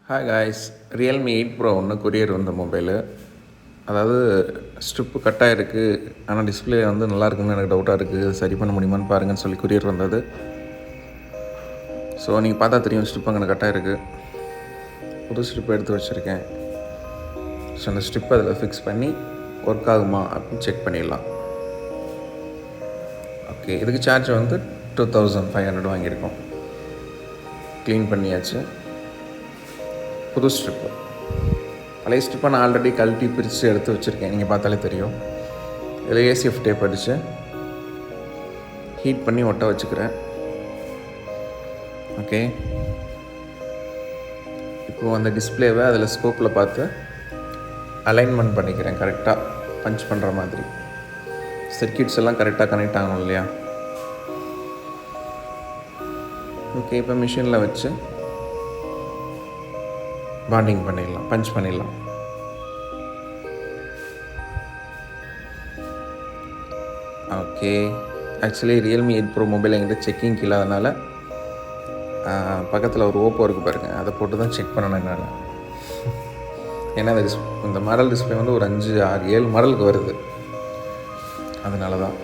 Hi guys, Realme 8 bro ஒன்று courier வந்த mobile. அதாவது ஸ்ட்ரிப்பு கட்டாக இருக்குது, ஆனால் டிஸ்பிளே வந்து நல்லா இருக்குன்னு எனக்கு டவுட்டாக இருக்குது. சரி பண்ண முடியுமான்னு பாருங்கன்னு சொல்லி கொரியர் வந்தது. ஸோ நீங்கள் பார்த்தா தெரியும், ஸ்ட்ரிப் அங்கே கட்டாக இருக்குது. புது ஸ்ட்ரிப் எடுத்து வச்சுருக்கேன். ஸோ அந்த ஸ்ட்ரிப் அதில் ஃபிக்ஸ் பண்ணி ஒர்க் ஆகுமா அப்படின்னு செக் பண்ணிடலாம். ஓகே, இதுக்கு சார்ஜ் வந்து 2500 வாங்கியிருக்கோம். க்ளீன் பண்ணியாச்சு. புது ஸ்ட்ரிப்பு, பழைய ஸ்ட்ரிப்பை நான் ஆல்ரெடி கழட்டி பிரித்து எடுத்து வச்சுருக்கேன். நீங்கள் பார்த்தாலே தெரியும். இதில் ஏசிஎஃப் டேப் அடித்து ஹீட் பண்ணி ஒட்ட வச்சுக்கிறேன். ஓகே, இப்போது அந்த டிஸ்பிளேவை அதில் ஸ்கோப்பில் பார்த்து அலைன்மெண்ட் பண்ணிக்கிறேன். கரெக்டாக பஞ்ச் பண்ணுற மாதிரி சர்க்கியூட்ஸ் எல்லாம் கரெக்டாக கனெக்ட் ஆகணும் இல்லையா? ஓகே, இப்போ மிஷினில் வச்சு பாண்டிங் பண்ணிடலாம், பஞ்ச் பண்ணிடலாம். Okay, actually Realme 8 bro mobile என்கிட்ட செக்கிங் இல்லாதனால பக்கத்தில் ஒரு ஓப்போ இருக்குது பாருங்கள், அதை போட்டு தான் செக் பண்ணணும் என்னால். ஏன்னா இந்த மாடல் டிஸ்பிளே வந்து ஒரு 5, 6, 7 மாடலுக்கு வருது, அதனால தான்.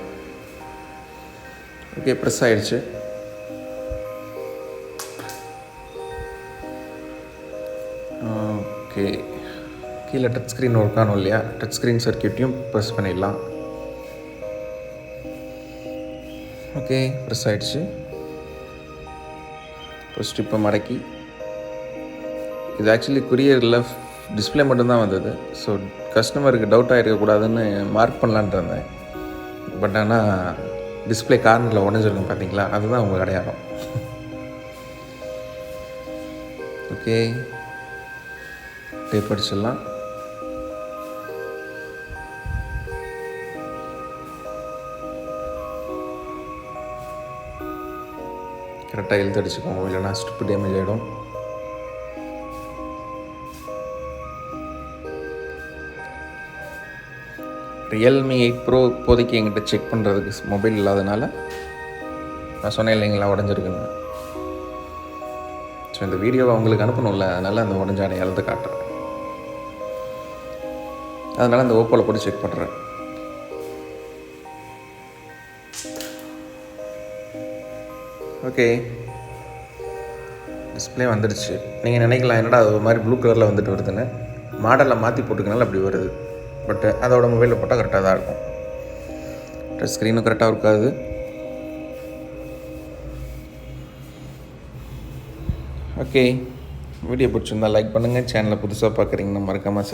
ஓகே, ப்ரெஸ் ஆகிடுச்சு. ஓகே, கீழே டச் ஸ்க்ரீன் ஒர்க் ஆகணும் இல்லையா? டச் ஸ்க்ரீன் சர்க்கியூட்டையும் ப்ரெஸ் பண்ணிடலாம். ஓகே, ப்ரெஸ் ஆகிடுச்சு. இப்போ ஸ்ட்ரிப்பை மடக்கி, இது ஆக்சுவலி கொரியரில் டிஸ்பிளே மட்டும்தான் வந்தது. ஸோ கஸ்டமருக்கு டவுட்டாக இருக்கக்கூடாதுன்னு மார்க் பண்ணலான்ட்டு இருந்தேன். பட் ஆனால் டிஸ்பிளே கார்னரில் உடஞ்சிருக்கும் பார்த்தீங்களா, அதுதான் உங்கள் அடையாளம். ஓகே, டேப் அடிச்சிடலாம். கரெக்டாக இழுத்து அடிச்சுக்கோங்க, இல்லைனா ஸ்ட்ரிப்பு டேமேஜ் ஆகிடும். ரியல்மி 8 ப்ரோ இப்போதைக்கு எங்கிட்ட செக் பண்ணுறதுக்கு மொபைல் இல்லாதனால நான் சொன்னேன் இல்லைங்களா உடஞ்சிருக்குன்னு. ஸோ இந்த வீடியோவை அவங்களுக்கு அனுப்பணும்ல, அதனால் அந்த உடஞ்ச அடையாளத்தை காட்டுறேன். அதனால் அந்த ஓப்போவில் போட்டு செக் பண்ணுறேன். ஓகே, டிஸ்பிளே வந்துடுச்சு. நீங்கள் நினைக்கலாம், என்னடா அது ஒரு மாதிரி ப்ளூ கலரில் வந்துட்டு வருதுன்னு. மாடலில் மாற்றி போட்டுக்கனால அப்படி வருது. பட் அதோட மொபைலில் போட்டால் கரெக்டாக தான் இருக்கும். டச் ஸ்க்ரீனும் கரெக்டாக இருக்காது. ஓகே, வீடியோ பிடிச்சிருந்தா லைக் பண்ணுங்கள். சேனலை புதுசாக பார்க்குறீங்கன்னா மறக்காமல்